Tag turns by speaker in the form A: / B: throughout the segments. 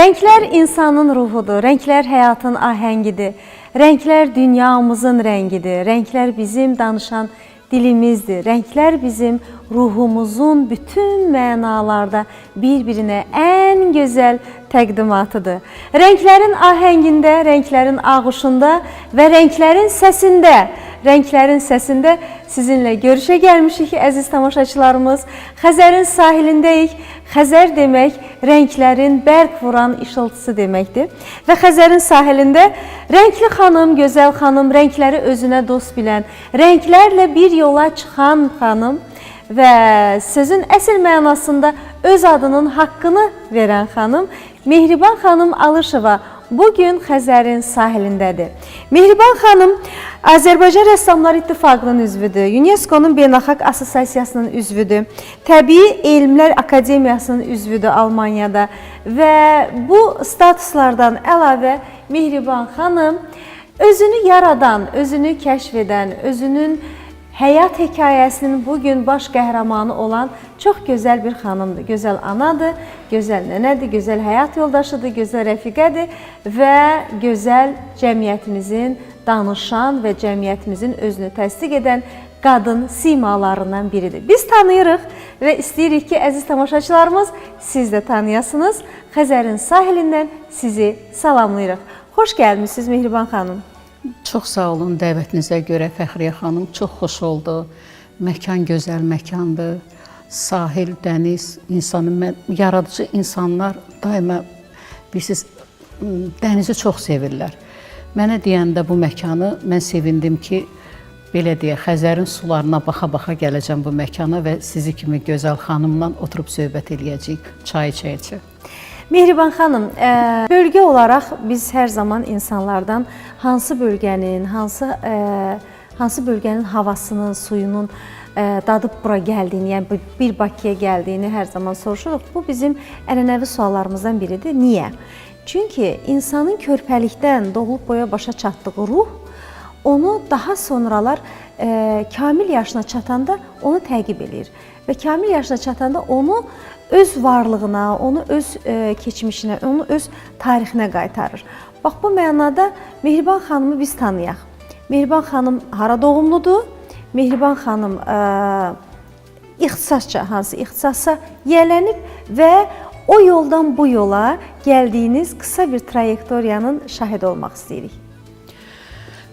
A: Renklər insanın ruhudur, renklər həyatın ahəngidir, renklər dünyamızın rəngidir, renklər bizim danışan dilimizdir, renklər bizim ruhumuzun bütün mənalarda bir-birinə ən gözəl təqdimatıdır. Renklərin ahəngində, renklərin ağuşunda və renklərin səsində sizinlə görüşə gəlmişik əziz tamaşaçılarımız. Xəzərin sahilindəyik. Xəzər demək, renklərin bərq vuran işıltısı deməkdir. Və Xəzərin sahilində renkli xanım, gözəl xanım, renkləri özünə dost bilən, renklərlə bir yola çıxan xanım və sözün əsl mənasında öz adının haqqını verən xanım Mehriban xanım Alışova bugün Xəzərin sahilindədir. Mehriban xanım Azərbaycan Rəssamlar İttifaqının üzvüdür, UNESCO-nun Beynəlxalq Assosiasiyasının üzvüdür, Təbii Elmlər Akademiyasının üzvüdür Almaniyada və bu statuslardan əlavə Mehriban xanım özünü yaradan, özünü kəşf edən, özünün həyat hekayəsinin bugün baş qəhrəmanı olan çox gözəl bir xanımdır. Gözəl anadır, gözəl nənədir, gözəl həyat yoldaşıdır, gözəl rəfiqədir və gözəl cəmiyyətimizin danışan və cəmiyyətimizin özünü təsdiq edən qadın simalarından biridir. Biz tanıyırıq və istəyirik ki, əziz tamaşaçılarımız, siz də tanıyasınız. Xəzərin sahilindən sizi salamlayırıq. Xoş gəlmişsiniz Mehriban xanım.
B: Çox sağ olun dəvətinizə görə Fəxriyə xanım, çox xoş oldu. Məkan gözəl məkandır. Sahil, dəniz, yaradıcı insanlar daima bilirsiniz, dənizi çox sevirlər. Mənə deyəndə bu məkanı mən sevindim ki, belə deyə Xəzərin sularına baxa-baxa gələcəm bu məkana və sizi kimi gözəl xanımla oturub söhbət eləyəcəyik, çay içəcəyik.
A: Mehriban xanım, bölgə olaraq biz hər zaman insanlardan hansı bölgənin havasının, suyunun dadıb bura gəldiyini, yəni bir Bakıya gəldiyini hər zaman soruşuruq. Bu bizim ənənəvi suallarımızdan biridir. Niyə? Çünki insanın körpəlikdən doğulub boya başa çatdığı ruh, onu daha sonralar kamil yaşına çatanda onu təqib edir. Və kamil yaşına çatanda onu öz varlığına, onu öz keçmişinə, onu öz tarixinə qaytarır. Bax, bu mənada Mehriban xanımı biz tanıyaq. Mehriban xanım hara doğumludur? Mehriban xanım ixtisasca hansı ixtisasa yiyələnib və o yoldan bu yola gəldiyiniz qısa bir trayektoriyanın şahidi olmaq istəyirik.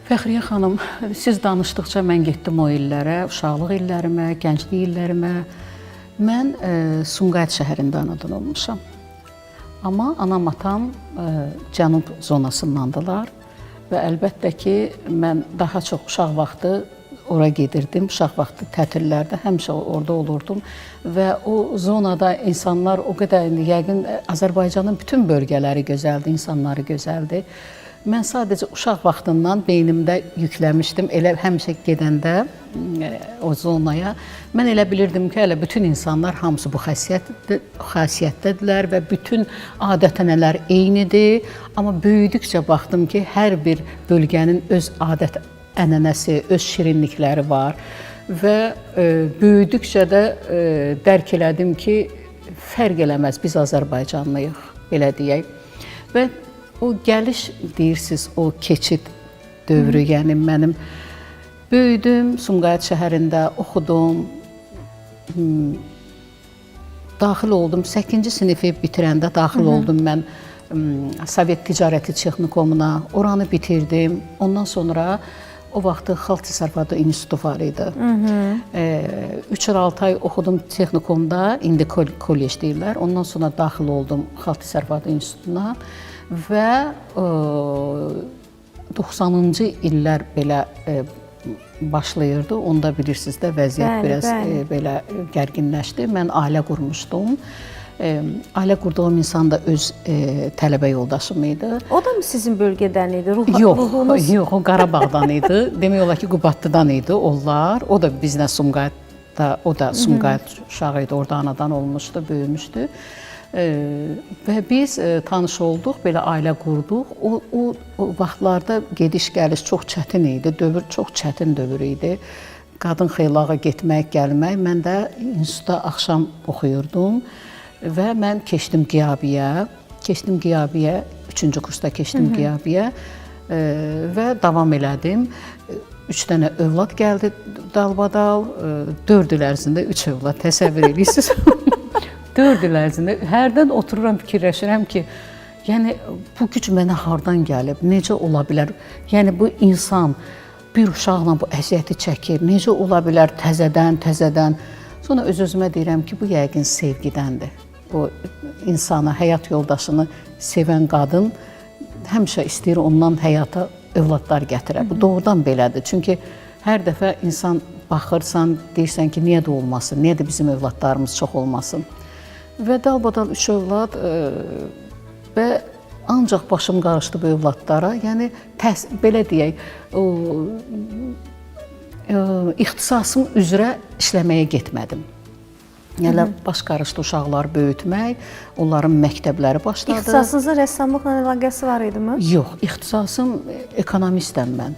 B: Fəxriyə xanım, siz danışdıqca mən getdim o illərə, uşaqlıq illərimə, gənclik illərimə. Mən Sumqayıt şəhərində anadan olmuşam. Amma anam, atam cənub zonasındandılar və əlbəttə ki, mən daha çox uşaq vaxtı ora gedirdim, uşaq vaxtı tətillərdə həmişə orada olurdum və o zonada insanlar o qədər, yəqin Azərbaycanın bütün bölgələri gözəldir, insanları gözəldir. Mən sadəcə uşaq vaxtından beynimdə yükləmişdim, elə həmişə gedəndə o zonaya. Mən elə bilirdim ki, elə bütün insanlar hamısı bu xasiyyətdədirlər və bütün adət-ənənələr eynidir. Amma böyüdükcə baxdım ki, hər bir bölgənin öz adət-ənənəsi, öz şirinlikləri var. Və böyüdükcə də dərk elədim ki, fərq eləməz, biz Azərbaycanlıyıq, belə deyək. Və o gəliş deyirsiniz, o keçid dövrü, yəni mənim böyüdüm, Sumqayıt şəhərində oxudum, daxil oldum, 8-ci sinifi bitirəndə daxil oldum mən Sovet Ticarəti Texnikumuna, oranı bitirdim. Ondan sonra o vaxtı Xalq Təsərrüfatı İnstitutu var idi. 3 il 6 ay oxudum Texnikumda, indi kollec deyirlər. Ondan sonra daxil oldum Xalq Təsərrüfatı İnstitutuna. Və 90-cı illər belə başlayırdı. Onda bilirsiniz də vəziyyət biraz belə gərginləşdi. Mən ailə qurmuşdum. Ailə qurduğum insan da öz tələbə yoldaşım idi.
A: O da mı sizin bölgədən idi?
B: Yox, o Qarabağdan idi. Demək olar ki, Qubadlıdan idi onlar. O da bizlə Sumqayıtda, o da Sumqayıt uşağı idi. Orada anadan olmuşdu, böyümüşdü. Və biz tanış olduq, belə ailə qurduq. O vaxtlarda gediş-gəliş çox çətin idi, dövr çox çətin dövr idi. Qadın xeylağa getmək, gəlmək. Mən də institutda axşam oxuyurdum və mən keçdim Qiyabiyə. Keçdim Qiyabiyə, 3-cü kursda keçdim Qiyabiyə və davam elədim. 3 dənə övlad gəldi dalbadal, 4 il ərzində 3 övlad, təsəvvür edirsiniz. 4 il ərzində hərdən otururam, fikirləşirəm ki, yəni bu güc mənə hardan gəlib, necə ola bilər? Yəni bu insan bir uşaqla bu əziyyəti çəkir, necə ola bilər təzədən. Sonra öz-özümə deyirəm ki, bu yəqin sevgidəndir. Bu insana, həyat yoldaşını sevən qadın həmişə istəyir ondan həyata övladlar gətirə. Bu doğrudan belədir. Çünki hər dəfə insan baxırsan, deyirsən ki, niyə də olmasın, niyə də bizim övladlarımız çox olmasın. Və dalbadal 3 övlad və ancaq başım qarışdı bu övladlara. Yəni, belə deyək, ixtisasım üzrə işləməyə getmədim. Yəni, baş qarışdı uşaqları böyütmək, onların məktəbləri başladı.
A: İxtisasınızın rəssamlıqla əlaqəsi var idi mi?
B: Yox, ixtisasım ekonomistəm mən.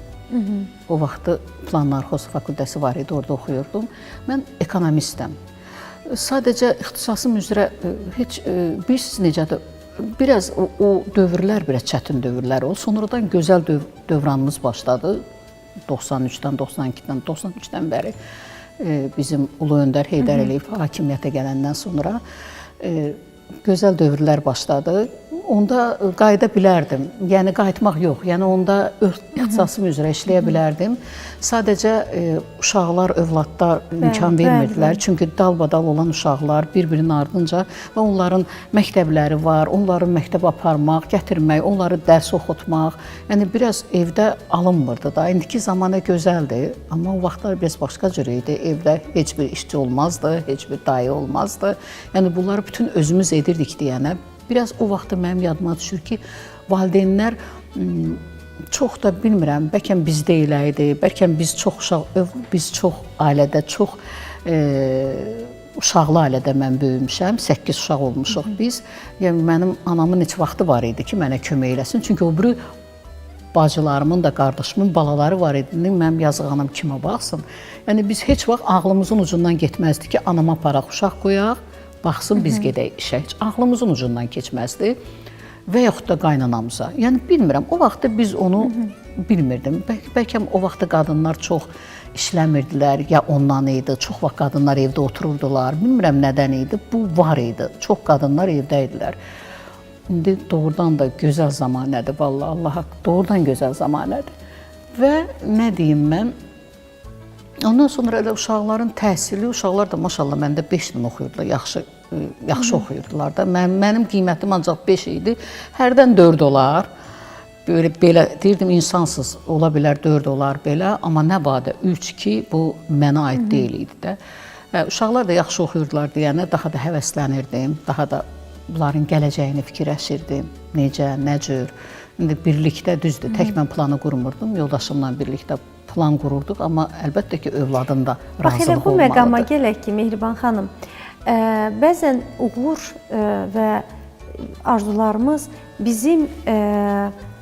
B: O vaxtı Plan Narxoz fakültəsi var idi, orada oxuyurdum. Mən ekonomistəm. Sadəcə ixtisasım üzrə heç, bilirsiniz necədir, biraz o dövrlər biraz çətin dövrlər oldu. Sonradan gözəl dövranımız başladı. 93-dən, 92-dən, 93-dən bəri bizim Ulu Öndər Heydər Əliyev hakimiyyətə gələndən sonra gözəl dövrlər başladı. Onda qayıda bilərdim. Yəni qayıtmaq yox. Yəni onda ixtisasım üzrə işləyə bilərdim. Sadəcə uşaqlar, övladlar imkan vermirdilər. Çünki dalbadal olan uşaqlar bir-birinin ardınca və onların məktəbləri var. Onları məktəbə aparmaq, gətirmək, onları dərs oxutmaq. Yəni biraz evdə alınmırdı da. İndiki zamana gözəldir. Amma o vaxtlar biraz başqa cür idi. Evdə heç bir işçi olmazdı, heç bir dayı olmazdı. Yəni bunları bütün özümüz edirdik deyənə. Biraz o vaxtda mənim yadıma düşür ki, valideynlər çox da bilmirəm, bəlkə bizdə elə idi, bəlkə biz çox ailədə, çox uşaqlı ailədə mən böyümüşəm, 8 uşaq olmuşuq biz. Yəni mənim anamın heç vaxtı var idi ki, mənə kömək eləsin. Çünki o biri bacılarımın da, qardaşımın balaları var idi. Mənim yazıq anam kimə baxsın? Yəni biz heç vaxt ağlımızın ucundan getməzdi ki, anama paraq uşaq qoyaq, baxsın, biz gedək işə. Heç ağlımızın ucundan keçməzdi və yaxud da qaynanamıza. Yəni, bilmirəm, o vaxtda biz onu bilmirdim. Bəlkə o vaxtda qadınlar çox işləmirdilər, ya ondan idi. Çox vaxt qadınlar evdə otururdular. Bilmirəm nədən idi. Bu var idi. Çox qadınlar evdə idilər. İndi doğrudan da gözəl zamanədir. Vallahi Allah haqq, doğrudan gözəl zamanədir. Və nə deyim mən? Ondan sonra elə uşaqların təhsili, uşaqlar da maşallah məndə 5 il oxuyurdular, yaxşı oxuyurdular da. Mənim qiymətim ancaq 5 idi, hərdən 4 olar. Belə deyirdim, insansız ola bilər 4 olar belə, amma nə badə 3-2 bu mənə aid deyil idi də. Uşaqlar da yaxşı oxuyurdular deyənə daha da həvəslənirdim, daha da bunların gələcəyini fikirləşirdim, necə, nə cür. İndi birlikdə düzdür, tək mən planı qurmurdum, yoldaşımla birlikdə plan qururduq, amma əlbəttə ki, övladın da razılıq olmalıdır.
A: Bax, elə bu məqama gələk ki, Mehriban xanım, bəzən uğur və arzularımız bizim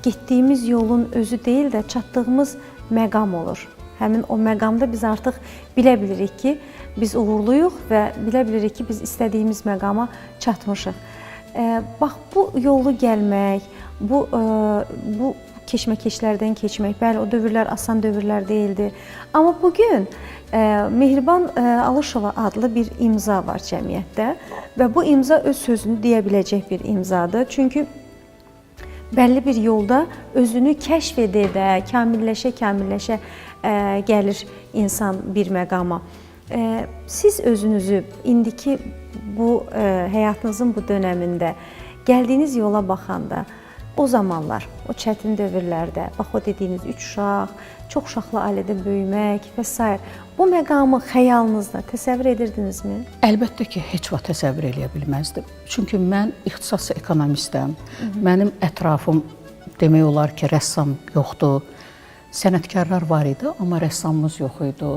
A: getdiyimiz yolun özü deyil də çatdığımız məqam olur. Həmin o məqamda biz artıq bilə bilirik ki, biz uğurluyuq və bilə bilirik ki, biz istədiyimiz məqama çatmışıq. Bax, bu yolu gəlmək, bu keşməkeşlərdən keçmək, bəli, o dövrlər asan dövrlər deyildi. Amma bugün Mehriban Alışova adlı bir imza var cəmiyyətdə və bu imza öz sözünü deyə biləcək bir imzadır. Çünki bəlli bir yolda özünü kəşf edə, kamilləşə gəlir insan bir məqama. Siz özünüzü indiki bu həyatınızın bu dönəmində gəldiyiniz yola baxanda, o zamanlar, o çətin dövrlərdə, bax o dediyiniz 3 uşaq, çox uşaqlı ailədə böyümək və s. Bu məqamı xəyalınızda təsəvvür edirdinizmi?
B: Əlbəttə ki, heç vaxt təsəvvür eləyə bilməzdim. Çünki mən ixtisası ekonomistəm. Mənim ətrafım demək olar ki, rəssam yoxdur. Sənətkarlar var idi, amma rəssamımız yox idi.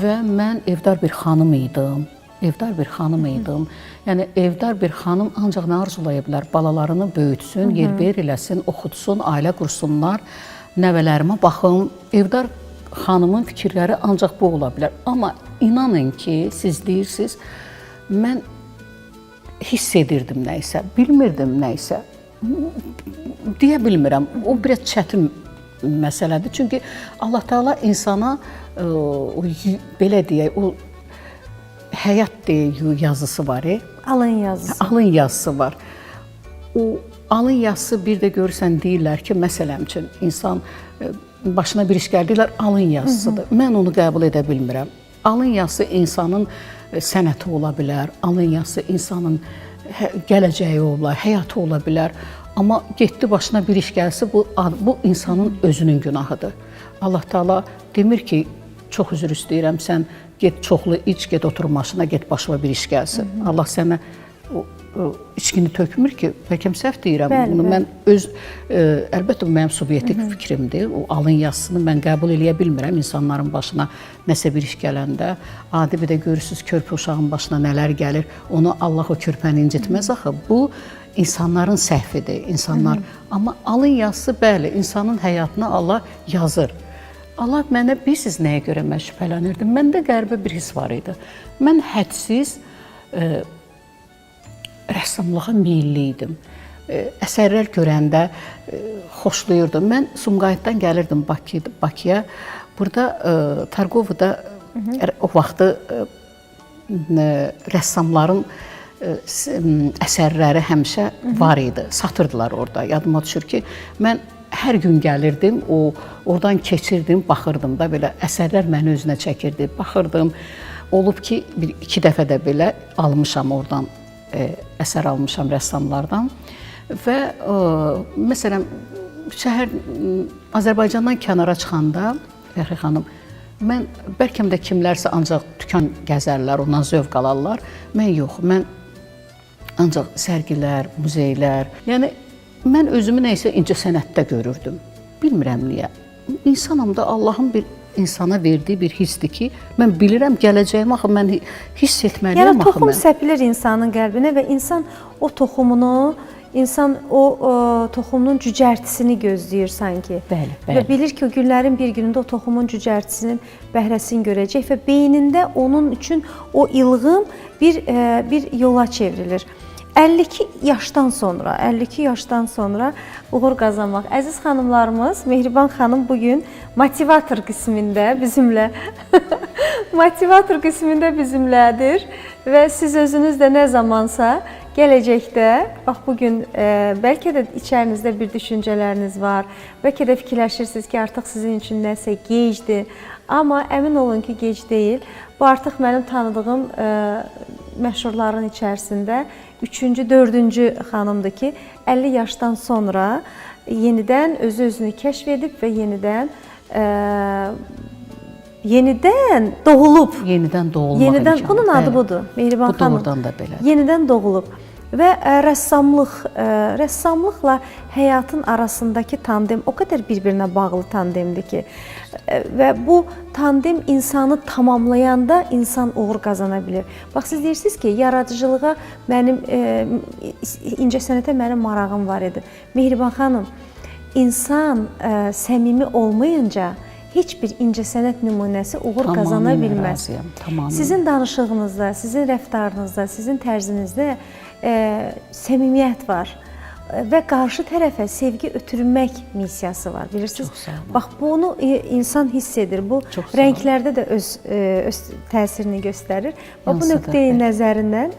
B: Və mən evdar bir xanım idim. Yəni, evdar bir xanım ancaq nə arzulaya bilər? Balalarını böyütsün, yerber eləsin, oxutsun, ailə qursunlar, nəvələrimə baxım. Evdar xanımın fikirləri ancaq bu ola bilər. Amma inanın ki, siz deyirsiniz, mən hiss edirdim nəysə, bilmirdim nəysə. deyə bilmirəm. O biraz çətin məsələdir. Çünki Allah Taala insana belə deyək, o həyat deyək yazısı var.
A: Alın yazısı.
B: Alın yazısı var. O alın yazısı bir də görürsən deyirlər ki, məsələn üçün insan başına bir iş gəldilər, alın yazısıdır. Mən onu qəbul edə bilmirəm. Alın yazısı insanın sənəti ola bilər, alın yazısı insanın gələcəyi ola bilər, həyatı ola bilər. Amma getdi başına bir iş gəlsə, bu insanın özünün günahıdır. Allah Taala demir ki, çox üzr istəyirəm, sən get çoxlu iç, get otur maşına, get başına bir iş gəlsin. Allah sənə içkini tökmür ki, bəlkə səhv deyirəm. Bunu mən əlbəttə bu mənim subyektiv fikrimdir. O alın yazısını mən qəbul eləyə bilmirəm insanların başına nəsə bir iş gələndə. Adi bir də görürsüz körpə uşağın başına nələr gəlir. Onu Allah o körpəni incitməz axı. Bu insanların səhvidir, insanlar. Amma alın yazısı bəli, insanın həyatına Allah yazır. Allah mənə bilirsiniz nəyə görə mən şübhələnirdim. Məndə qəribə bir his var idi. Mən hədsiz rəssamlığa meyilli idim. Əsərlər görəndə xoşlayırdım. Mən Sumqayıtdan gəlirdim Bakıya. Burada Targovada o vaxtı rəssamların əsərləri həmişə var idi. Satırdılar orada. Yadıma düşür ki, mən hər gün gəlirdim, oradan keçirdim, baxırdım da belə əsərlər məni özünə çəkirdi. Baxırdım. Olub ki, iki dəfə də belə almışam oradan, əsər almışam rəssamlardan. Və məsələn, şəhər Azərbaycandan kənara çıxanda, Fəxri xanım, mən bəlkə də kimlərsə ancaq dükan gəzərlər, ondan zövq alarlar. Mən yox, mən ancaq sərgilər, muzeylər, yəni mən özümü nəysə incəsənətdə görürdüm. Bilmirəm niyə. İnsanım da Allahın bir insana verdiyi bir hissdir ki, mən bilirəm gələcəyimi axı mən hiss etməliyəm axı mən.
A: Yəni toxum səpilir insanın qəlbinə və insan o toxumunu, insan o toxumun cücərtisini gözləyir sanki.
B: Bəli,
A: bəli. Və bilir ki, o günlərin bir günündə o toxumun cücərtisinin bəhrəsini görəcək və beynində onun üçün o ilğım bir yola çevrilir. 52 yaşdan sonra uğur qazanmaq. Əziz xanımlarımız, Mehriban xanım bugün motivator qismində bizimlədir və siz özünüz də nə zamansa gələcəkdə, bax bugün bəlkə də içərinizdə bir düşüncələriniz var, bəlkə də fikirləşirsiniz ki, artıq sizin üçün nəsə gecdir, amma əmin olun ki, gec deyil. Bu artıq mənim tanıdığım məşhurların içərisində 3-cü, 4-cü xanımdır ki, 50 yaşdan sonra yenidən özünü kəşf edib və yenidən doğulub.
B: Yenidən doğulmaq imkanı.
A: Bunun adı budur, Mehriban xanım.
B: Bu doğrudan da belə.
A: Yenidən doğulub. Və rəssamlıqla həyatın arasındakı tandem o qədər bir-birinə bağlı tandemdir ki, və bu tandem insanı tamamlayanda insan uğur qazana bilir. Bax, siz deyirsiniz ki, yaradıcılığa mənim, incəsənətə mənim marağım var idi. Mehriban xanım, insan səmimi olmayınca heç bir incəsənət nümunəsi uğur qazana bilməz. Sizin danışığınızda, sizin rəftarınızda, sizin tərzinizdə səmimiyyət var və qarşı tərəfə sevgi ötürmək missiyası var, bilirsiniz? Bax, bunu insan hiss edir, bu rənglərdə də öz təsirini göstərir. Bax, bu nöqteyi nəzərindən,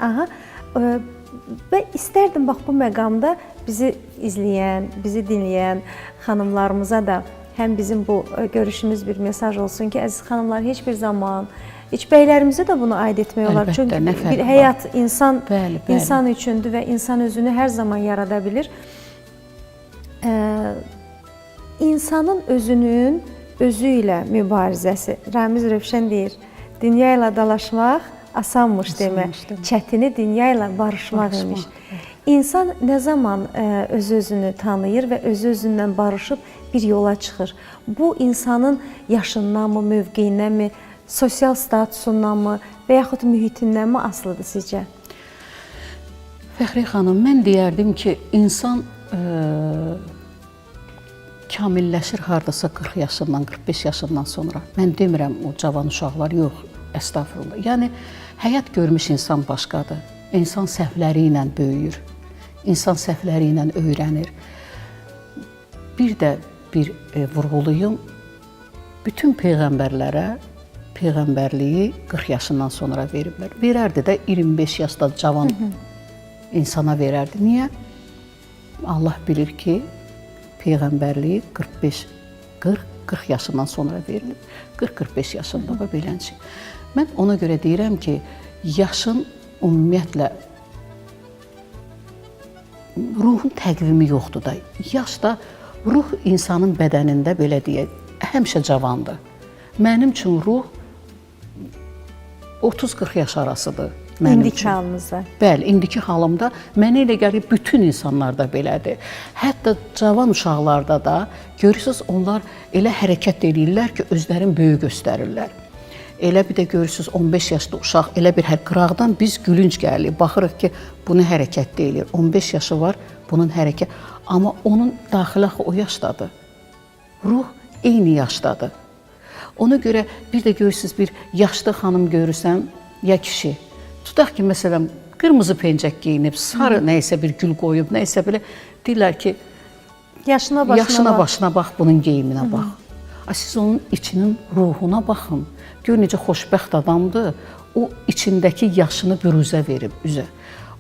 A: və istərdim, bax, bu məqamda bizi izləyən, bizi dinləyən xanımlarımıza da həm bizim bu görüşümüz bir mesaj olsun ki, əziz xanımlar, heç bir zaman, heç bəylərimizə də bunu aid etmək olar. Çünki bir həyat insan üçündür və insan özünü hər zaman yarada bilir. İnsanın özünün özü ilə mübarizəsi. Ramiz Rövşən deyir, dünya ilə dalaşmaq asanmış demək, çətini dünya ilə barışmaq imiş. İnsan nə zaman öz-özünü tanıyır və öz-özündən barışıb bir yola çıxır. Bu, insanın yaşındanmı, mövqeyindənmi, sosial statusundanmı və yaxud mühitindanmı asılıdır sizcə?
B: Fəxri xanım, mən deyərdim ki, insan kamilləşir hardasa 40 yaşından, 45 yaşından sonra. Mən demirəm o cavan uşaqlar, yox, əstəğfurullah. Yəni, həyat görmüş insan başqadır. İnsan səhvləri ilə böyüyür. insan səhvləri ilə öyrənir. Bir də vurğulayım, bütün peyğəmbərlərə peyğəmbərliyi 40 yaşından sonra veriblər. Verərdi də 25 yaşda cavan insana verərdi. Niyə? Allah bilir ki, peyğəmbərliyi 40 yaşından sonra verilib. 40-45 yaşında və belənçi. Mən ona görə deyirəm ki, yaşın ümumiyyətlə ruhun təqvimi yoxdur da. Yaşda ruh insanın bədənində belə deyək, həmişə cavandır. Mənim üçün ruh 30-40 yaş arasıdır.
A: İndiki halımızda.
B: Bəli, indiki halımda mənə elə gəlir bütün insanlarda belədir. Hətta cavan uşaqlarda da görürsünüz, onlar elə hərəkət edirlər ki, özlərini böyük göstərirlər. Elə bir də görürsünüz 15 yaşlı uşaq elə bir qıraqdan biz gülünc gəlir. Baxırıq ki, bunu hərəkət deyilir. 15 yaşı var, bunun hərəkət. Amma onun daxili axı o yaşdadır. Ruh eyni yaşdadır. Ona görə bir də görürsünüz bir yaşlı xanım görürsən ya kişi. Tutaq ki, məsələn, qırmızı pencək geyinib, sarı nəysə bir gül qoyub, nəysə belə deyirlər ki,
A: yaşına
B: başına bax, bunun geyiminə bax. Siz onun içinin ruhuna baxın. Gör necə xoşbəxt adamdır. O içindəki yaşını büruzə verib üzə.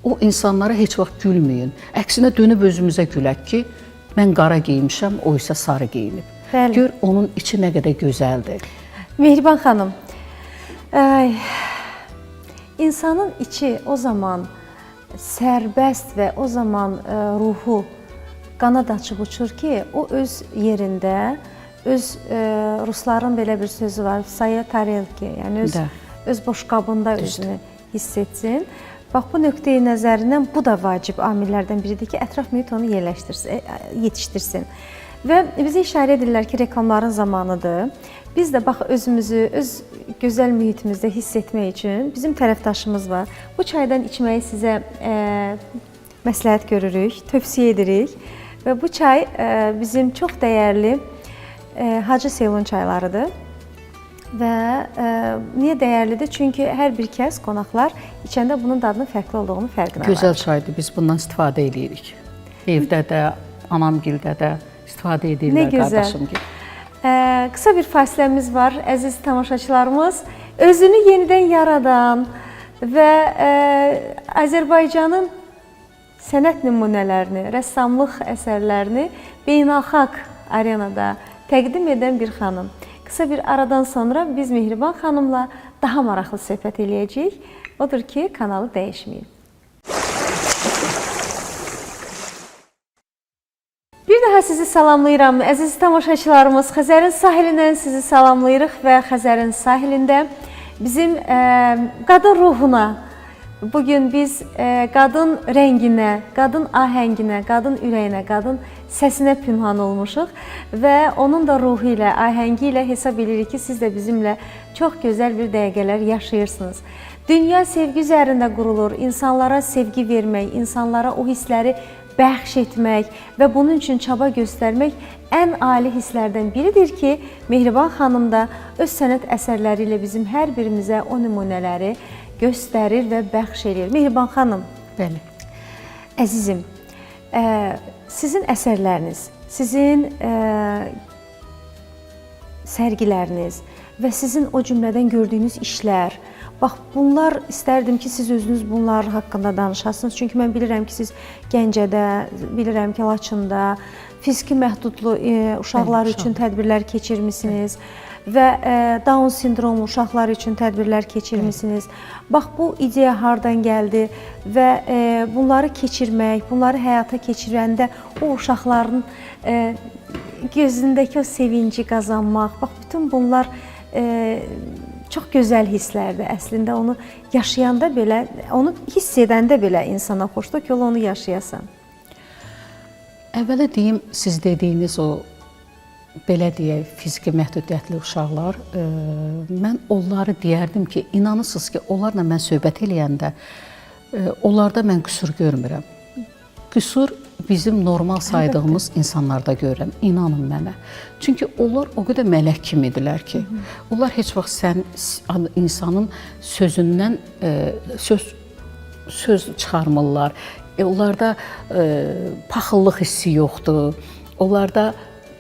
B: O insanlara heç vaxt gülməyin. Əksinə dönüb özümüzə gülək ki, mən qara geymişəm, o isə sarı geyinib.
A: Bəli.
B: Gör onun içi nə qədər gözəldir.
A: Mehriban xanım, insanın içi o zaman sərbəst və o zaman ruhu qanad açıb uçur ki, o öz yerində, rusların belə bir sözü var, saya tarelki, yəni öz boşqabında özünü hiss etsin. Bax, bu nöqteyi nəzərindən bu da vacib amillərdən biridir ki, ətraf mühit onu yetişdirsin. Və bizə işarə edirlər ki, reklamların zamanıdır. Biz də bax, özümüzü, öz gözəl mühitimizdə hiss etmək üçün bizim tərəfdaşımız var. Bu çaydan içməyi sizə məsləhət görürük, tövsiyə edirik. Və bu çay bizim çox dəyərli Hacı Seylon çaylarıdır. Və niyə dəyərlidir? Çünki hər bir kəs, qonaqlar içəndə bunun dadının fərqli olduğunu fərqinə var.
B: Gözəl çaydır, biz bundan istifadə edirik. Evdə də, anamgildə də istifadə edirlər qardaşım gibi.
A: Qısa bir fasiləmiz var, əziz tamaşaçılarımız. Özünü yenidən yaradan və Azərbaycanın sənət nümunələrini, rəssamlıq əsərlərini beynəlxalq arenada təqdim edən bir xanım. Qısa bir aradan sonra biz Mehriban xanımla daha maraqlı söhbət eləyəcəyik. Odur ki, kanalı dəyişməyin. Bir daha sizi salamlayıram, əziz tamaşaçılarımız. Xəzərin sahilindən sizi salamlayırıq və Xəzərin sahilində bizim qadın ruhuna, bugün biz qadın rənginə, qadın ahənginə, qadın ürəyinə, qadın səsinə pünhan olmuşuq və onun da ruhu ilə, ahəngi ilə hesab edirik ki, siz də bizimlə çox gözəl bir dəqiqələr yaşayırsınız. Dünya sevgi üzərində qurulur, insanlara sevgi vermək, insanlara o hissləri bəxş etmək və bunun üçün çaba göstərmək ən ali hisslərdən biridir ki, Mehriban xanım da öz sənət əsərləri ilə bizim hər birimizə o nümunələri göstərir və bəxş edir. Mehriban xanım,
B: Bəli.
A: Əzizim, sizin əsərləriniz, sizin sərgiləriniz və sizin o cümlədən gördüyünüz işlər, bax, bunlar istərdim ki, siz özünüz bunlar haqqında danışasınız. Çünki mən bilirəm ki, siz Gəncədə, bilirəm ki, Laçında fiziki məhdudlu uşaqlar üçün tədbirlər keçirmisiniz və Down sindromlu uşaqlar üçün tədbirlər keçirmisiniz. Bax, bu ideya hardan gəldi və bunları keçirmək, bunları həyata keçirəndə o uşaqların gözündəki o sevinci qazanmaq, bax, bütün bunlar çox gözəl hisslərdir. Əslində onu yaşayanda belə, onu hiss edəndə belə insana xoşdur ki, onu yaşayasan.
B: Əvvələ deyim, siz dediyiniz o, belə deyək, fiziki məhdudiyyətli uşaqlar, mən onları deyərdim ki, inanırsınız ki, onlarla mən söhbət eləyəndə, onlarda mən qüsur görmürəm. Qüsur bizim normal saydığımız insanlarda görürəm, inanın mənə. Çünki onlar o qədər mələk kimidirlər ki, onlar heç vaxt insanın sözündən söz çıxarmırlar, onlarda paxıllıq hissi yoxdur. Onlarda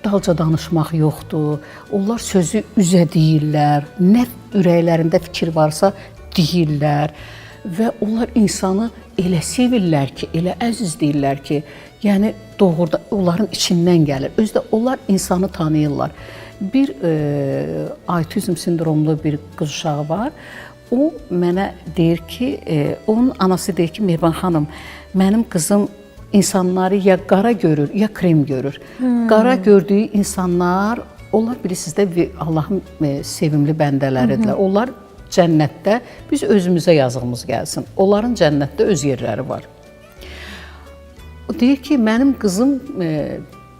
B: dalca danışmaq yoxdur. Onlar sözü üzə deyirlər. Nə ürəklərində fikir varsa deyirlər və onlar insanı elə sevirlər ki, elə əzizləyirlər ki, yəni doğrudan onların içindən gəlir. Özü də onlar insanı tanıyırlar. Bir autizm sindromlu bir qız uşağı var. O mənə deyir ki, onun anası deyir ki, Mehriban xanım, mənim qızım insanları ya qara görür, ya krem görür. Qara gördüyü insanlar, onlar bilirsiniz də Allahın sevimli bəndələridirlər. Onlar cənnətdə, biz özümüzə yazığımız gəlsin. Onların cənnətdə öz yerləri var. O deyir ki, mənim qızım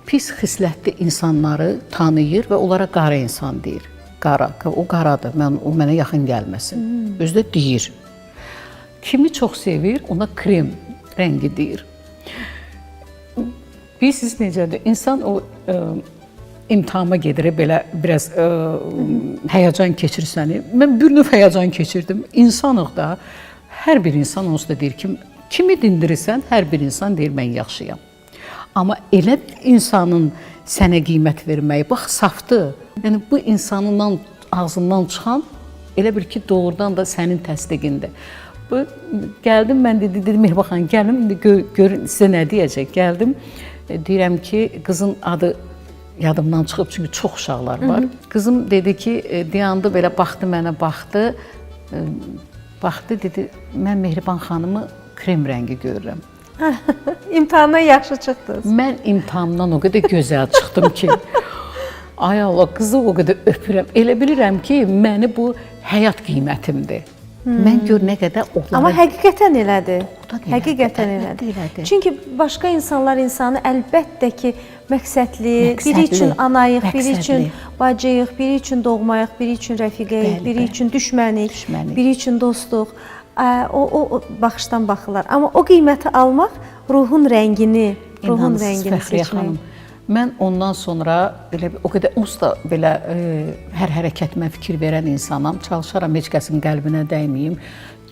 B: pis xislətli insanları tanıyır və onlara qara insan deyir. Qara, o qaradır, o mənə yaxın gəlməsin. Özü də deyir. Kimi çox sevir, ona krem rəngi deyir. Bilirsiniz necədir? İnsan o imtihana gedir, belə biraz həyəcan keçirsəni. Mən bir növ həyəcan keçirdim. İnsanıq da, hər bir insan onsuz da deyir ki, kimi dindirirsən, hər bir insan deyir, mən yaxşıyam. Amma elə insanın sənə qiymət verməyi, bax, safdır. Yəni, bu insanın ağzından çıxan, elə bil ki, doğrudan da sənin təsdiqindir. Gəldim, mən dedim, Mehriban xanım, gəlim, görün, sizə nə deyəcək? Gəldim, deyirəm ki, qızın adı yadımdan çıxıb, çünki çox uşaqlar var. Qızım dedi ki, dayandı, belə baxdı mənə, baxdı, dedi, mən Mehriban xanımı krem rəngi görürəm.
A: İmtahandan yaxşı çıxdınız.
B: Mən imtahandan o qədər gözəl çıxdım ki, ay Allah, qızı o qədər öpürəm. Elə bilirəm ki, məni bu həyat qiymətimdir. Mən gör nə qədər oğlanlar...
A: Amma həqiqətən elədir. Həqiqətən elədir. Çünki başqa insanlar insanı əlbəttə ki, məqsədli, biri üçün anayıq, biri üçün bacıyıq, biri üçün doğmayıq, biri üçün rəfiqəyik, biri üçün düşmənik, biri üçün dostuq. O baxışdan baxırlar. Amma o qiyməti almaq ruhun rəngini seçmək.
B: Mən ondan sonra o qədər onsuz da belə hər hərəkətimə fikir verən insanam. Çalışaram heç kəsin qəlbinə dəyməyim.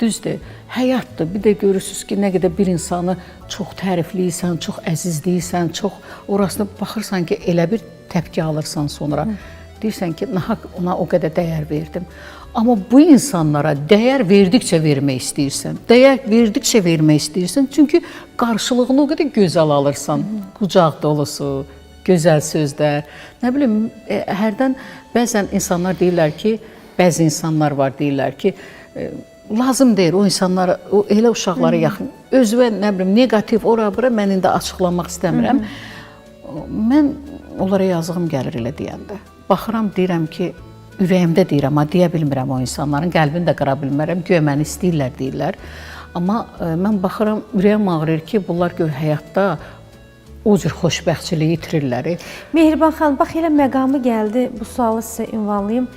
B: Düzdür, həyatdır. Bir də görürsünüz ki, nə qədər bir insanı çox tərifləyirsən, çox əzizləyirsən, çox orasına baxırsan ki, elə bir təpki alırsan sonra. Deyirsən ki, ona o qədər dəyər verdim. Amma bu insanlara dəyər verdikcə vermək istəyirsən. Dəyər verdikcə vermək istəyirsən. Çünki qarşılığını o qədər gözəl alırsan. Qucaq dolusu, gözəl sözlər. Nə bilim, hərdən bəzən insanlar deyirlər ki, bəzi insanlar var deyirlər ki, lazım deyir o insanlara, o elə uşaqlara yaxın. Özünə, nə bilim, negativ ora-bura mən indi açıqlamaq istəmirəm. Mən onlara yazığım gəlir elə deyəndə. Baxıram, deyirəm ki, ürəyimdə deyirəm, amma deyə bilmirəm o insanların, qəlbini də qıra bilmərəm, güya məni istəyirlər deyirlər. Amma mən baxıram, ürəyim ağrıyır ki, bunlar gör həyatda o cür xoşbəxtçiliyi itirirlər.
A: Mehriban xanım, bax elə məqamı gəldi, bu sualı sizə ünvanlayım.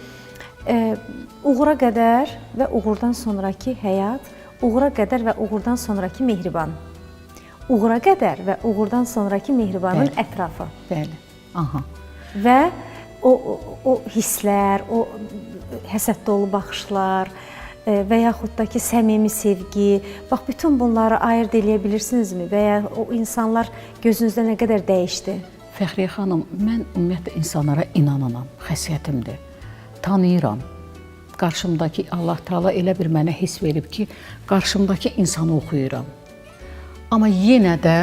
A: Uğura qədər və uğurdan sonraki həyat, uğura qədər və uğurdan sonraki Mehriban. Uğura qədər və uğurdan sonraki Mehribanın ətrafı.
B: Bəli, aha.
A: Və o hisslər, o həsəd dolu baxışlar və yaxud da ki, səmimi sevgi, bax, bütün bunları ayırd eləyə bilirsinizmi və ya o insanlar gözünüzdə nə qədər dəyişdi?
B: Fəxriyə xanım, mən ümumiyyətlə insanlara inananam, xəsiyyətimdir, tanıyıram. Qarşımdakı Allah Taala elə bir mənə hiss verib ki, qarşımdakı insanı oxuyuram. Amma yenə də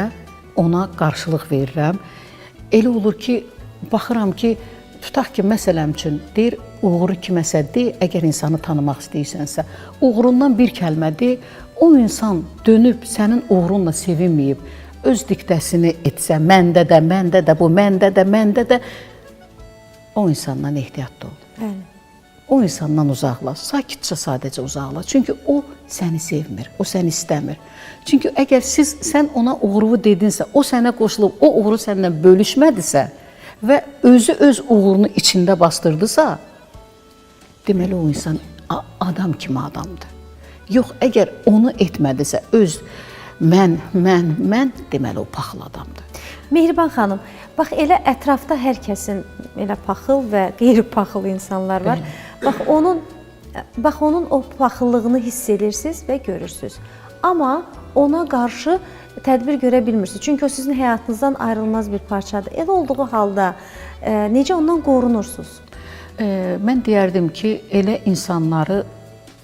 B: ona qarşılıq verirəm. Elə olur ki, baxıram ki, tutaq ki, məsələm üçün deyir, uğuru kiməsə de, əgər insanı tanımaq istəyirsənsə, uğurundan bir kəlmə de, o insan dönüb sənin uğurunla sevinməyib, öz diktəsini etsə, məndə də, bu məndə də, o insandan ehtiyatlı ol.
A: Bəli.
B: O insandan uzaqlaş, sakitcə sadəcə uzaqlaş. Çünki o səni sevmir, o səni istəmir. Çünki əgər sən ona uğuru dedinsə, o sənə qoşulub, o uğuru səndən bölüşmədisə və özü öz uğurunu içində bastırdısa, deməli o insan adam kimi adamdır. Yox, əgər onu etmədisə, öz mən, deməli o paxıl adamdır.
A: Mehriban xanım, bax elə ətrafda hər kəsin elə paxıl və qeyri-paxıl insanlar var. Bax onun o paxıllığını hiss edirsiniz və görürsünüz. amma ona qarşı tədbir görə bilmirsiniz. Çünki o sizin həyatınızdan ayrılmaz bir parçadır. Elə olduğu halda necə ondan qorunursunuz?
B: Mən deyərdim ki, elə insanları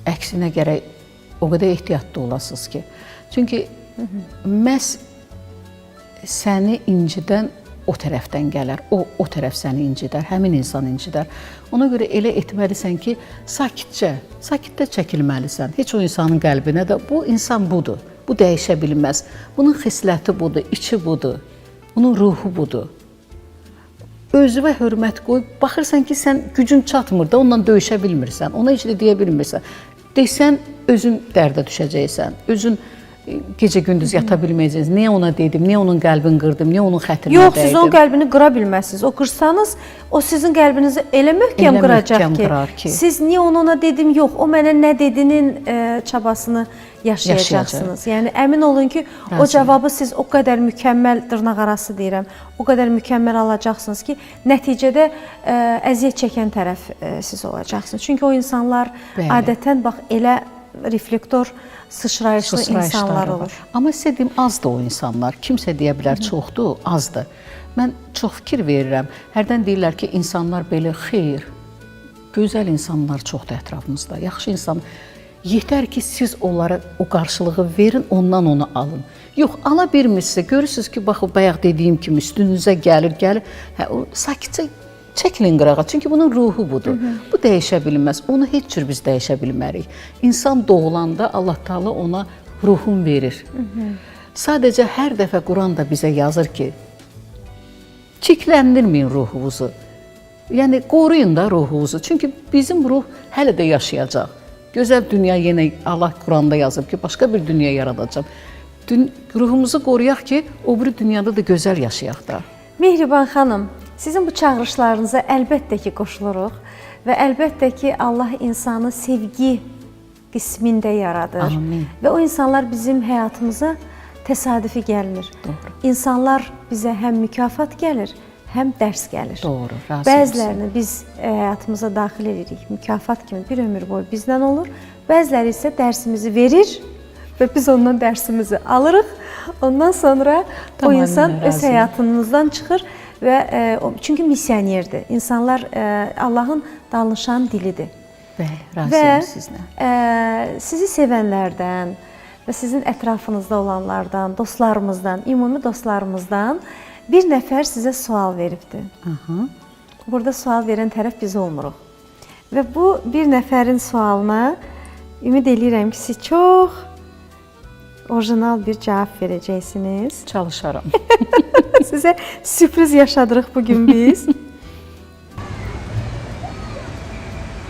B: əksinə gərək o qədər ehtiyatlı olasınız ki. Çünki məhz səni incidən o tərəfdən gələr, o tərəf səni incidər, həmin insan incidər. Ona görə elə etməlisən ki, sakitcə çəkilməlisən. Heç o insanın qəlbinə də bu insan budur, bu dəyişə bilməz. Bunun xisləti budur, içi budur, bunun ruhu budur. Özünə hörmət qoy, baxırsan ki, sən gücün çatmır da, onunla döyüşə bilmirsən, ona heç də deyə bilmirsən. Desən, özün dərdə düşəcəksən, özün gecə-gündüz yata bilməyəcəksiniz. Niyə ona dedim, niyə onun qəlbini qırdım, niyə onun xətrinə dəydim?
A: Yox, siz onun qəlbini qıra bilməzsiniz. O qırsanız, o sizin qəlbinizi elə möhkəm qıracaq ki, siz niyə ona dedim, yox, o mənə nə dedinin çabasını yaşayacaqsınız. Yəni, əmin olun ki, o cavabı siz o qədər mükəmməl, dırnaq arası deyirəm, o qədər mükəmməl alacaqsınız ki, nəticədə əziyyət çəkən tərəf siz olacaqsınız. Çünki o insanlar adətən, bax, elə reflektor sıçrayışlı insanlar olur.
B: Amma sizə deyim, azdır o insanlar. Kimsə deyə bilər, çoxdur, azdır. Mən çox fikir verirəm. Hərdən deyirlər ki, insanlar belə xeyr, gözəl insanlar çoxdur ətrafımızda, yaxşı insan. Yetər ki, siz onlara o qarşılığı verin, ondan onu alın. Yox, ala bilmirsinizsə, görürsünüz ki, bax, o bayaq dediyim kimi üstünüzə gəlir. O sakitcə çəkilin qırağa, çünki bunun ruhu budur. Bu dəyişə bilməz, onu heç cür biz dəyişə bilmərik. İnsan doğulanda Allah Taala ona ruhun verir. Sadəcə hər dəfə Quran da bizə yazır ki, çirkləndirməyin ruhunuzu. Yəni, qoruyun da ruhunuzu. Çünki bizim ruh hələ də yaşayacaq. Gözəl dünya yenə Allah Quranda yazıb ki, başqa bir dünya yaradacaq. Ruhumuzu qoruyaq ki, o biri dünyada da gözəl yaşayaq da.
A: Mehriban xanım, sizin bu çağırışlarınıza əlbəttə ki, qoşuluruq və əlbəttə ki, Allah insanı sevgi qismində yaradır.
B: Amin.
A: Və o insanlar bizim həyatımıza təsadüfi gəlmir.
B: Doğru.
A: İnsanlar bizə həm mükafat gəlir, həm dərs gəlir.
B: Doğru, razı
A: Bəzilərini biz həyatımıza daxil edirik, mükafat kimi bir ömür boyu bizdən olur. Bəziləri isə dərsimizi verir və biz ondan dərsimizi alırıq. Ondan sonra o insan öz həyatımızdan çıxır. Çünki misionerdir. İnsanlar Allahın danışan dilidir.
B: Bəli, razıyam sizlə.
A: Və sizi sevənlərdən və sizin ətrafınızda olanlardan, dostlarımızdan, ümumi dostlarımızdan bir nəfər sizə sual veribdir. Burada sual verən tərəf biz olmuruq. Və bu bir nəfərin sualına ümid edirəm ki, siz çox orijinal bir cavab verəcəksiniz.
B: Çalışaram.
A: Sizə sürpriz yaşadırıq bugün biz.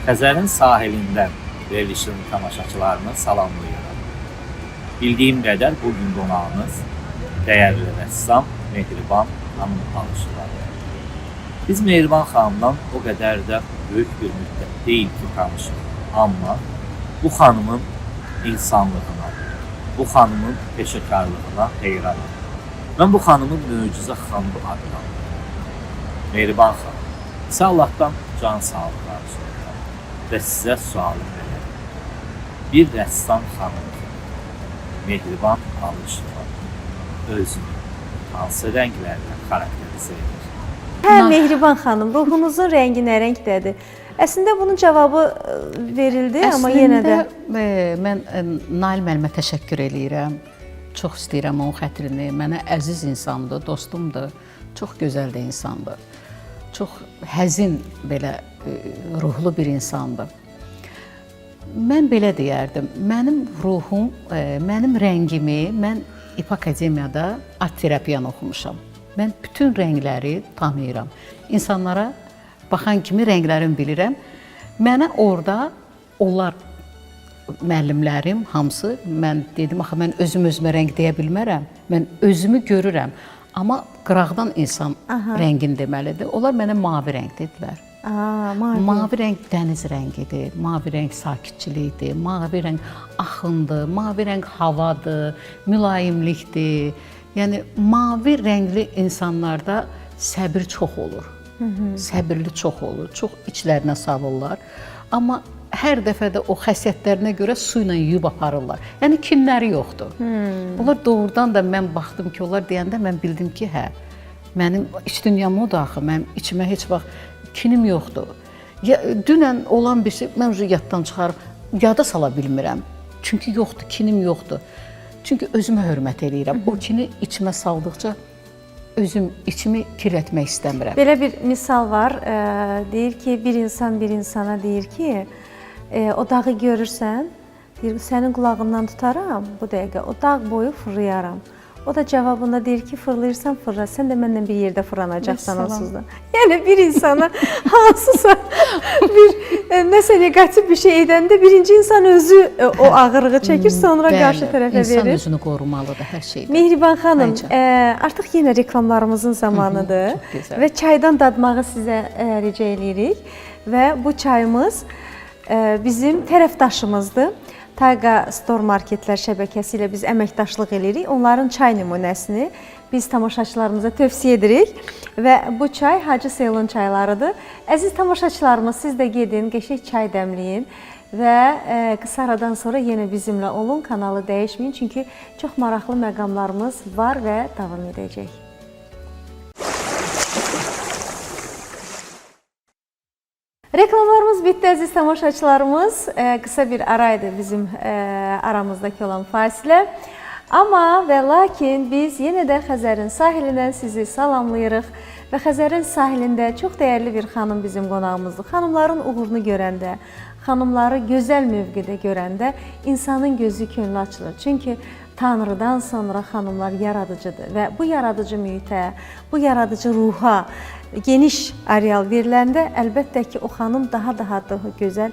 C: Xəzərin sahilindən verilişin tamaşaçılarını salamlayıram. Bildiyim qədər bugün qonağımız dəyərli rəssam Mehriban xanım Alışıqlıdır. Biz Mehriban xanımdan o qədər də böyük bir müddət deyil ki, tanışıq. Amma bu xanımın insanlığına, bu xanımın peşəkarlığına heyranım. Mən bu xanımın möcüzə xanımı adlandırıram. Mehriban xanım, sizə Allahdan can sağlığı arzulayıram və sizə sualım belədir. Bir rəssam xanım kimi Mehriban Alışıqlı özünü hansı rənglərlə xarakterizə edir?
A: Mehriban xanım, ruhunuzun rəngi nə rəngdədir? Əslində bunun cavabı verildi, amma yenə də...
B: Mən Nail müəllimə təşəkkür eləyirəm. Çox istəyirəm onun xətrini. Mənə əziz insandır, dostumdur. Çox gözəl də insandır. Çox həzin, belə ruhlu bir insandır. Mən belə deyərdim, mənim ruhum, mənim rəngimi, mən İP Akademiyada art terapiyanı oxumuşam. Mən bütün rəngləri tanıyıram. İnsanlara baxan kimi rənglərimi bilirəm. Mənə orada onlar müəllimlərim hamısı, mən dedim, axı mən özümə rəng deyə bilmərəm. Mən özümü görürəm. Amma qıraqdan insan rəngin deməlidir. Onlar mənə mavi rəng dedilər. Mavi rəng dəniz rəngidir, mavi rəng sakitçilikdir, mavi rəng axındır, mavi rəng havadır, mülayimlikdir. Yəni, mavi rəngli insanlarda səbir çox olur. Səbirli çox olur, çox içlərinə salırlar. Amma hər dəfə də o xəssiyyətlərinə görə su ilə yuyub aparırlar. Yəni kinləri yoxdur. Onlar doğrudan da mən baxdım ki, onlar deyəndə mən bildim ki, hə, mənim iç dünyam odur axı, mənim içimə heç vaxt kinim yoxdur. Dünən olan bir şey, mən yaddan çıxarıb, yada sala bilmirəm. Çünki yoxdur, kinim yoxdur. Çünki özümə hörmət eləyirəm. O kini içimə saldıqca özüm içimi kirlətmək istəmirəm.
A: Belə bir misal var, deyir ki, bir insan bir insana deyir ki, o dağı görürsən, deyir, sənin qulağından tutaram bu dəqiqə, o dağ boyu fırlayaram. O da cavabında deyir ki, fırlayırsan fırla, sən də mənlə bir yerdə fırlanacaqsan onsuz da. Yəni bir insana hansısa nəsə negativ bir şey edəndə birinci insan özü o ağırlığı çəkir, sonra qarşı tərəfə verir.
B: İnsan özünü qorumalıdır hər şeydə.
A: Mehriban xanım, artıq yenə reklamlarımızın zamanıdır və çaydan dadmağı sizə rica eləyirik və bu çayımız bizim tərəfdaşımızdır. Tayqa Store Marketlər şəbəkəsi ilə biz əməkdaşlıq edirik. Onların çay nümunəsini biz tamaşaçılarımıza tövsiyə edirik və bu çay Hacı Selon çaylarıdır. Əziz tamaşaçılarımız, siz də gedin, qəşəng çay dəmləyin və qısa aradan sonra yenə bizimlə olun, kanalı dəyişməyin, çünki çox maraqlı məqamlarımız var və davam edəcək. Reklamlarımız bitdi əziz tamaşaçılarımız. Qısa bir araydı bizim aramızdakı olan fasilə. Amma və lakin biz yenə də Xəzərin sahilindən sizi salamlayırıq və Xəzərin sahilində çox dəyərli bir xanım bizim qonağımızdır. Xanımların uğurunu görəndə, xanımları gözəl mövqedə görəndə insanın gözü könlü açılır. Çünki Tanrıdan sonra xanımlar yaradıcıdır və bu yaradıcı mühitə, bu yaradıcı ruha geniş areal veriləndə əlbəttə ki, o xanım daha gözəl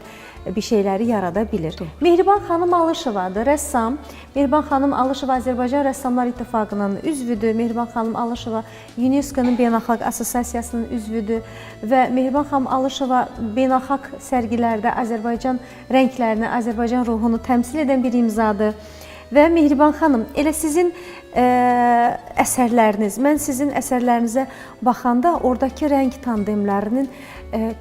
A: bir şeyləri yarada bilir. Mehriban xanım Alışevadır, rəssam. Mehriban xanım Alışeva Azərbaycan Rəssamlar İttifaqının üzvüdür. Mehriban xanım Alışeva UNESCO-nun Beynəlxalq Assosiasiyasının üzvüdür və Mehriban xanım Alışeva beynəlxalq sərgilərdə Azərbaycan rənglərini, Azərbaycan ruhunu təmsil edən bir imzadır. Və Mehriban xanım, elə sizin əsərləriniz, mən sizin əsərlərinizə baxanda oradakı rəng tandemlərinin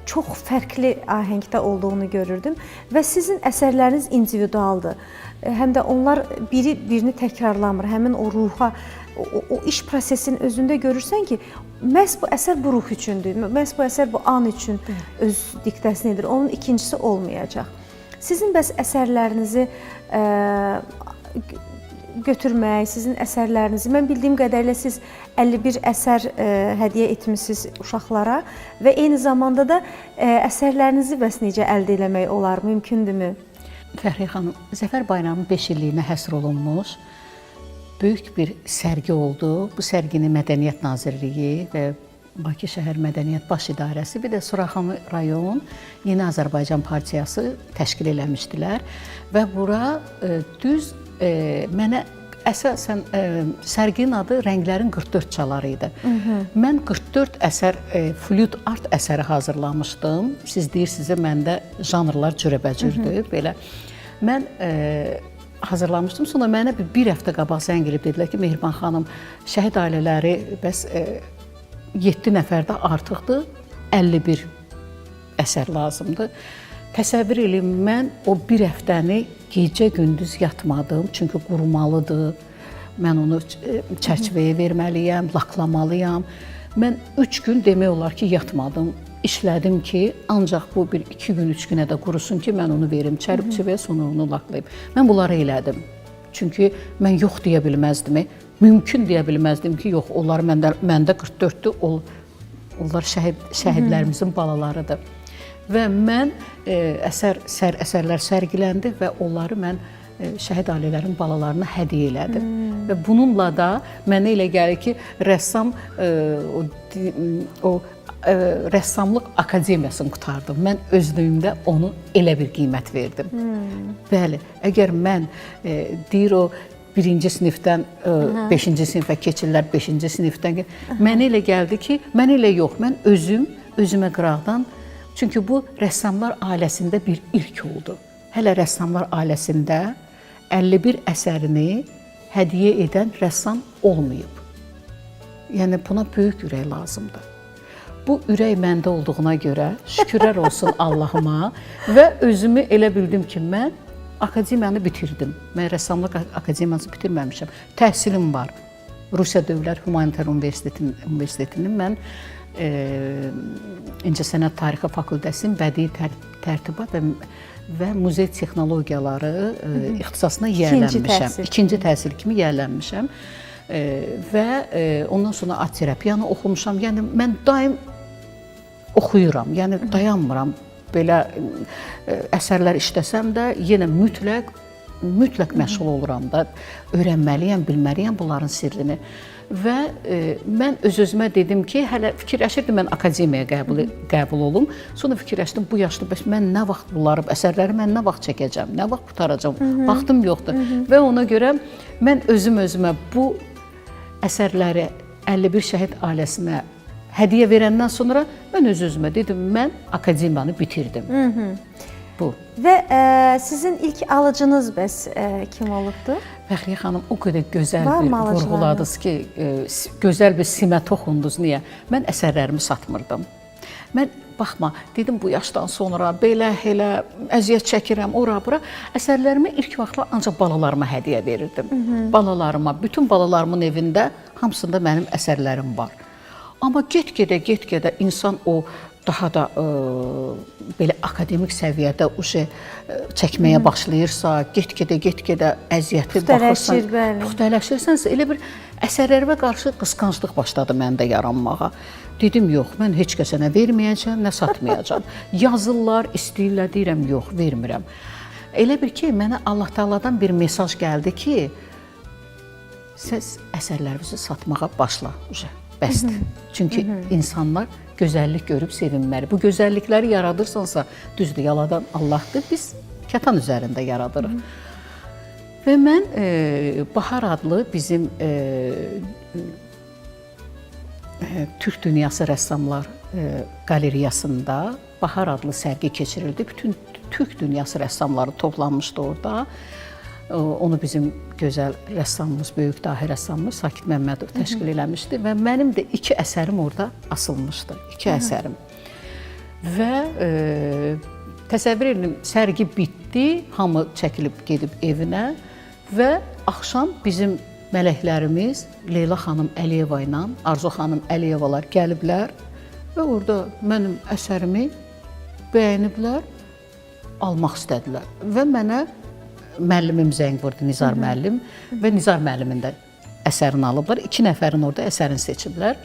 A: çox fərqli ahəngdə olduğunu görürdüm və sizin əsərləriniz individualdır. Həm də onlar birini təkrarlamır, həmin o ruha, o iş prosesinin özündə görürsən ki, məhz bu əsər bu ruh üçündür, məhz bu əsər bu an üçün öz diktəsini edir, onun ikincisi olmayacaq. Sizin bəs əsərlərinizi götürmək, sizin əsərlərinizi, mən bildiyim qədərilə siz 51 əsər hədiyyə etmişsiniz uşaqlara və eyni zamanda da əsərlərinizi bəs necə əldə eləmək olar, mümkündürmü?
B: Fəxriyə xanım, Zəfər Bayramı 5 illiyinə həsr olunmuş böyük bir sərgi oldu. Bu sərgini Mədəniyyət Nazirliyi və Bakı Şəhər Mədəniyyət Baş İdarəsi, bir də Suraxanı rayon Yeni Azərbaycan Partiyası təşkil eləmişdilər və bura düz mənə əsasən sərginin adı Rənglərin 44 çaları idi. Mən 44 əsər, flüt art əsəri hazırlamışdım. Siz deyirsiniz, məndə janrlar cürəbəcürdür, belə. Mən hazırlamışdım, sonra mənə bir həftə qabaq zəng edib dedilər ki, Mehriban xanım, şəhid ailələri bəs 7 nəfərdə artıqdır, 51 əsər lazımdır. Təsəvvür edin, mən o bir həftəni gecə-gündüz yatmadım, çünki qurumalıdır. Mən onu çərçivəyə verməliyəm, laklamalıyam. Mən 3 gün demək olar ki, yatmadım. İşlədim ki, ancaq bu bir 2 gün, 3 günə də qurusun ki, mən onu verim çərçivəyə, sonra onu laklayım. Mən bunları elədim. Çünki mən yox deyə bilməzdim. Mümkün deyə bilməzdim ki, yox, onlar məndə 44-dür, onlar şəhidlərimizin balalarıdır. Və mən əsərlər sərgiləndi və onları mən şəhid ailələrin balalarına hədiyyə elədim. Və bununla da mənə elə gəlir ki, rəssam rəssamlıq akademiyasını qutardım. Mən özlüyümdə onu elə bir qiymət verdim. Bəli, əgər mən deyir o birinci sinifdən 5-ci sinifə keçirlər, 5-ci sinifdən mənə elə gəldi ki, mən elə yox, mən özümə qıraqdan. Çünki bu rəssamlar ailəsində bir ilk oldu. Hələ rəssamlar ailəsində 51 əsərini hədiyyə edən rəssam olmayıb. Yəni buna böyük ürək lazımdır. bu ürək məndə olduğuna görə şükürlər olsun Allahıma və özümü elə bildim ki, mən akademiyanı bitirdim. Mən rəssamlıq akademiyasını bitirməmişəm. Təhsilim var. Rusiya Dövlət Humanitar Universitetinin mən İncəsənət Tarixi Fakültəsinin bədii tərtibat və muzey texnologiyaları ixtisasına yiyələnmişəm. İkinci təhsil kimi yiyələnmişəm. Və ondan sonra art terapiyanı oxumuşam. Yəni mən daim oxuyuram. Yəni dayanmıram. Belə əsərlər işləsəm də yenə mütləq məşğul oluram da. Öyrənməliyəm, bilməliyəm bunların sirrini. Və mən öz-özümə dedim ki, hələ fikirləşirdim mən akademiyaya qəbul olum. Sonra fikirləşdim, bu yaşda bəs mən nə vaxt bunları, əsərləri mən nə vaxt çəkəcəm, nə vaxt qutaracam, vaxtım yoxdur. Və ona görə mən özümə bu əsərləri 51 şəhid ailəsinə hədiyyə verəndən sonra mən öz-özümə dedim, mən akademiyanı bitirdim. Bu.
A: Və sizin ilk alıcınız bəs kim olubdu?
B: Fəxriyə xanım o qədər gözəl bir vurğuladınız ki, gözəl bir simə toxundunuz. Niyə? Mən əsərlərimi satmırdım. Mən baxma, dedim bu yaşdan sonra belə əziyyət çəkirəm, ora-bura. Əsərlərimi ilk vaxtlar ancaq balalarıma hədiyyə verirdim. Balalarıma, bütün balalarımın evində hamısında mənim əsərlərim var. Amma get-gedə insan o daha da belə akademik səviyyədə çəkməyə başlayırsa, get-gedə əziyyəti baxırsan, puxtələşirsənsə, elə bir əsərlərimə qarşı qısqanclıq başladı məndə yaranmağa. Dedim, yox, mən heç kəsə nə verməyəcəm, nə satmayacam. Yazırlar, istəyirlər, deyirəm, yox, vermirəm. Elə bir ki, mənə Allah Taala'dan bir mesaj gəldi ki, siz əsərlərinizi satmağa başla, bəsdir. Çünki insanlar gözəllik görüb sevinməli. Bu gözəllikləri yaradırsansa, düzdür, yaladan Allahdır, biz kətan üzərində yaradırıq. Və mən Bahar adlı bizim Türk Dünyası Rəssamlar Qalereyasında Bahar adlı sərgi keçirildi. Bütün Türk Dünyası rəssamları toplanmışdı orada. Onu bizim gözəl rəssamımız, böyük dahi rəssamımız Sakit Məmmədov təşkil eləmişdi və mənim də 2 əsərim orada asılmışdı. 2 əsərim. Və təsəvvür edin, sərgi bitdi, hamı çəkilib gedib evinə və axşam bizim mələklərimiz Leyla xanım Əliyeva ilə Arzu xanım Əliyevalar gəliblər və orada mənim əsərimi bəyəniblər, almaq istədilər və mənə müəllimim zəng vurdu, Nizar müəllim və Nizar müəllimin də əsərini alıblar. 2 nəfərin orada əsərini seçiblər.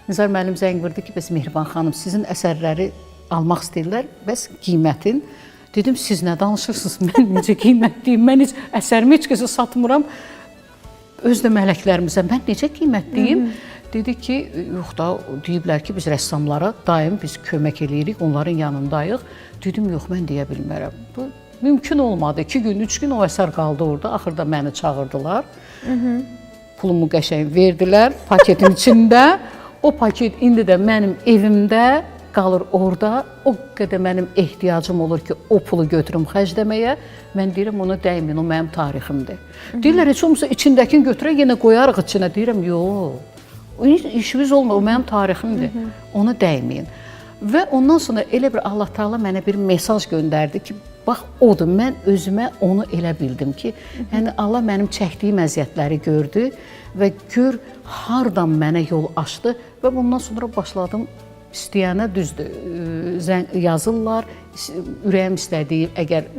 B: Nizar müəllim zəng vurdu ki, bəs Mehriban xanım, sizin əsərləri almaq istəyirlər, bəs qiymətin. Dedim, siz nə danışırsınız, mən necə qiymət deyim, mən heç əsərimi heç kəsə satmıram, öz də mələklərimizə, mən necə qiymət deyim? Dedi ki, yox da, deyiblər ki, biz rəssamlara daim biz kömək eləyirik, onların yanındayıq. Dedim, yox, mən deyə bilmərəm. Bu mümkün olmadı. 2 gün, 3 gün o əsər qaldı orada. Axırda məni çağırdılar. Pulumu qəşəng verdilər paketin içində. O paket indi də mənim evimdə qalır orada. O qədər mənim ehtiyacım olur ki, o pulu götürüm xərcləməyə. Mən deyirəm, ona dəyməyin, o mənim tariximdir. Deyirlər, heç olmasa içindəkini götürək, yenə qoyarıq içinə. Deyirəm, yox, işimiz olmur, o mənim tariximdir. Ona dəyməyin. Və ondan sonra elə bir Allah Taala mənə bir mesaj göndərdi ki, bax, odur, mən özümə onu elə bildim ki, yəni Allah mənim çəkdiyim əziyyətləri gördü və gör, hardan mənə yol açdı və bundan sonra başladım istəyənə düzdür, yazırlar, ürəyim istədiyi, əgər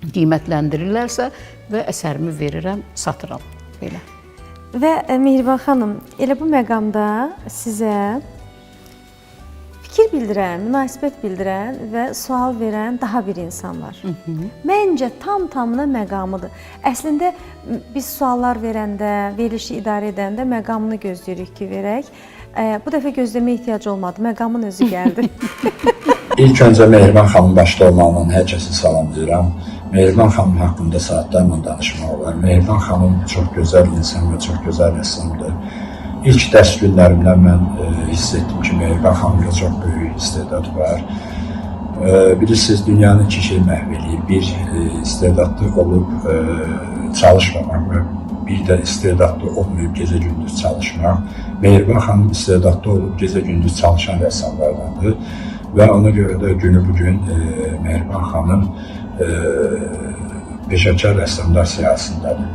B: qiymətləndirirlərsə və əsərimi verirəm, satıram, belə.
A: Və Mehriban xanım, elə bu məqamda sizə fikir bildirən, münasibət bildirən və sual verən daha bir insan var. Məncə tam-tamına məqamıdır. Əslində biz suallar verəndə, verilişi idarə edəndə məqamını gözləyirik ki, verək. Bu dəfə gözləmə ehtiyac olmadı, məqamın özü gəldi.
D: İlk öncə Mehriban xanım başda olmaqla hər kəsi salamlayıram. Mehriban xanım haqqında saatlarla danışmaq olar. Mehriban xanım çox gözəl insan və çox gözəl rəssamdır. İlk dərs günlərimdən mən hiss etdim ki, Mehriban xanımda çox böyük istedad var. Bilirsiniz, dünyanın 2 şey məhv eləyir. Bir, istedadlı olub çalışmamaq və bir də istedadlı olmayıb gecə-gündüz çalışmaq. Mehriban xanım istedadlı olub gecə-gündüz çalışan rəssamlardandır və ona görə də günü bugün Mehriban xanım peşəkar rəssamlar siyahısındadır.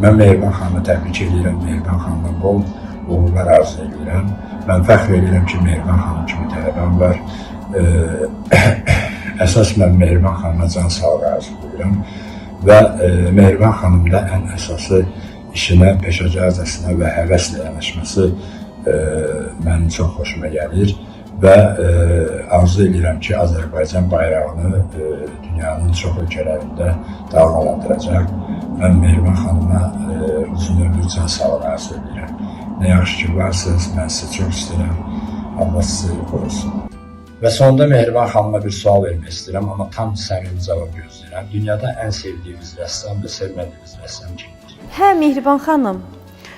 D: Mən Mehriban xanımı təbrik edirəm, Mehriban xanımdan bol uğurlar arzu edirəm. Mən fəxr edirəm ki, Mehriban xanım kimi tələbəm var. Əsas mən Mehriban xanıma can sağlığı arzu edirəm və Mehriban xanımda ən əsası işinə, peşəkarcasına və həvəslə yanaşması mənim çox xoşuma gəlir və arzu edirəm ki, Azərbaycan bayrağını dünyanın çox ölkələrində dalğalandıracaq. Mən Mehriban xanıma uzun ömür can sağlığı arzu edirəm. Nə yaxşı ki varsınız, mən sizi çox istəyirəm. Allah sizi qorusun. Və sonunda Mehriban xanıma bir sual vermək istəyirəm, amma tam səmimi cavab gözləyirəm. Dünyada ən sevdiyiniz rəssam və sevmədiyiniz rəssam kimdir?
A: Hə, Mehriban xanım,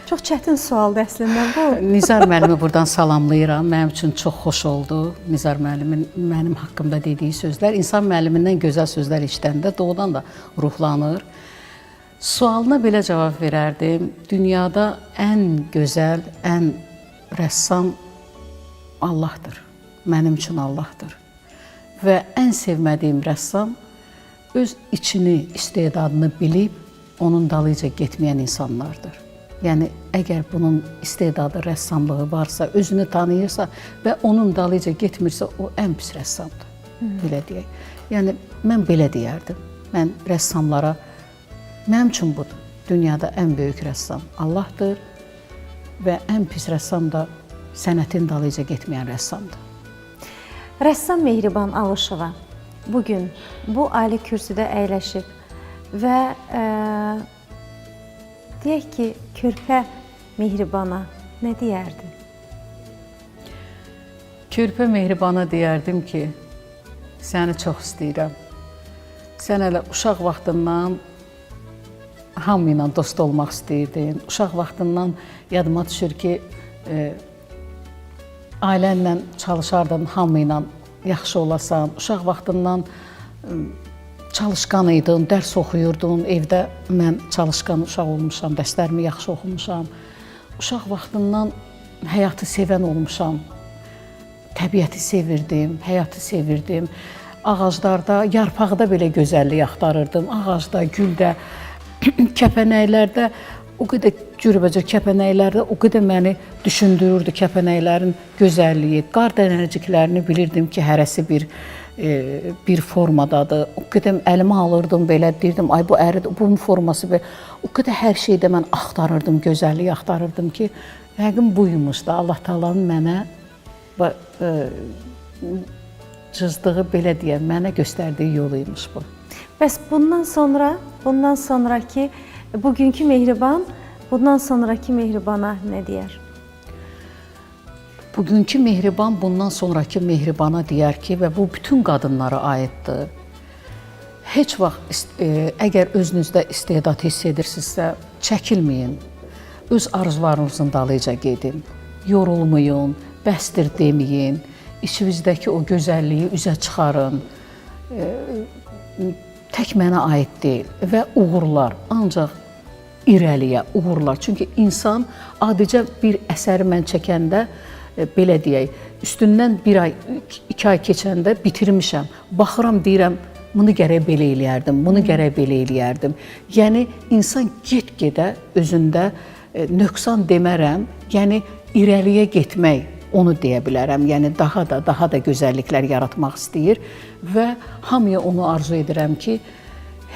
A: çox çətin sualdır əslində bu.
B: Nizar müəllimi buradan salamlayıram. Mənim üçün çox xoş oldu. Nizar müəllimin mənim haqqımda dediyi sözlər, insan müəllimindən gözəl sözlər eşidəndə doğrudan da ruhlanır. Sualına belə cavab verərdim. Dünyada ən gözəl, ən rəssam Allahdır. Mənim üçün Allahdır. Və ən sevmədiyim rəssam öz içini, istedadını bilib, onun dalıyca getməyən insanlardır. Yəni, əgər bunun istedadı, rəssamlığı varsa, özünü tanıyırsa və onun dalıyca getmirsə, o ən pis rəssamdır, belə deyək. Yəni, mən belə deyərdim. Mən rəssamlara, mənim üçün budur. Dünyada ən böyük rəssam Allahdır və ən pis rəssam da sənətin dalıyca getməyən rəssamdır.
A: Rəssam Mehriban Alışova bugün bu ali kürsüdə əyləşib və deyək ki, körpə Mehribana nə deyərdi?
B: Körpə Mehribana deyərdim ki, səni çox istəyirəm. Sən hələ uşaq vaxtından hamı ilə dost olmaq istəyirdin. Uşaq vaxtından yadıma düşür ki, ailənlə çalışardın, hamı ilə yaxşı olasan. Uşaq vaxtından çalışqan idin, dərs oxuyurdun. Evdə mən çalışqan uşaq olmuşam, dərslərimi yaxşı oxumuşam. Uşaq vaxtından həyatı sevən olmuşam. Təbiəti sevirdim, həyatı sevirdim. Ağaclarda, yarpaqda belə gözəllik axtarırdım. Ağacda, güldə, kəpənəklərdə, o qədər cürbəcə kəpənəklərdə o qədər məni düşündürürdü kəpənəklərin gözəlliyi. Qar dənəciklərini bilirdim ki, hərəsi bir formadadır. O qədər əlimə alırdım belə, deyirdim, ay bu əridir, bunun forması belə. O qədər hər şeydə mən axtarırdım, gözəlliyi axtarırdım ki, yəqin buymuş da Allah Taala'nın mənə cızdığı, belə deyəm, mənə göstərdiyi yoluymuş bu.
A: Bəs bundan sonraki bugünkü Mehriban, bundan sonraki Mehribana nə deyər?
B: Bugünkü Mehriban bundan sonraki Mehribana deyər ki, və bu bütün qadınlara aiddir. Heç vaxt əgər özünüzdə istedad hiss edirsinizsə, çəkilməyin. Öz arzularınızın dalıyca gedin. Yorulmayın, bəsdir deməyin. İçinizdəki o gözəlliyi üzə çıxarın. Tək mənə aid deyil və uğurlar, ancaq irəliyə uğurlar. Çünki insan adicə bir əsəri mən çəkəndə, belə deyək, üstündən bir ay, 2 ay keçəndə bitirmişəm. Baxıram, deyirəm, bunu gərək belə eləyərdim, bunu gərək belə eləyərdim. Yəni, insan get-gedə özündə nöqsan demərəm, yəni irəliyə getmək, onu deyə bilərəm. Yəni, daha da gözəlliklər yaratmaq istəyir və hamıya onu arzu edirəm ki,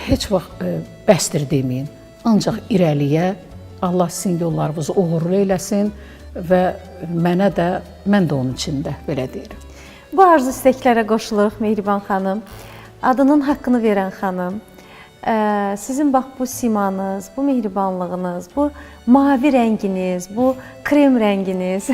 B: heç vaxt bəsdir deməyin. Ancaq irəliyə Allah sizin yollarınızı uğurlu eləsin və mən də onun içində belə deyirəm.
A: Bu arzu istəklərə qoşuluruq Mehriban xanım. Adının haqqını verən xanım. Sizin bax bu simanız, bu mehribanlığınız, bu mavi rənginiz, bu krem rənginiz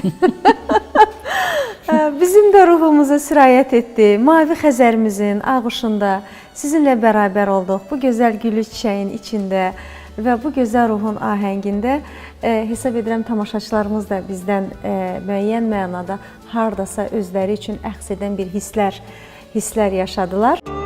A: bizim də ruhumuza sirayət etdi. Mavi Xəzərimizin ağuşunda sizinlə bərabər olduq. Bu gözəl gülü çiçəyin içində və bu gözəl ruhun ahəngində hesab edirəm tamaşaçılarımız da bizdən müəyyən mənada hardasa özləri üçün əks edən bir hisslər yaşadılar.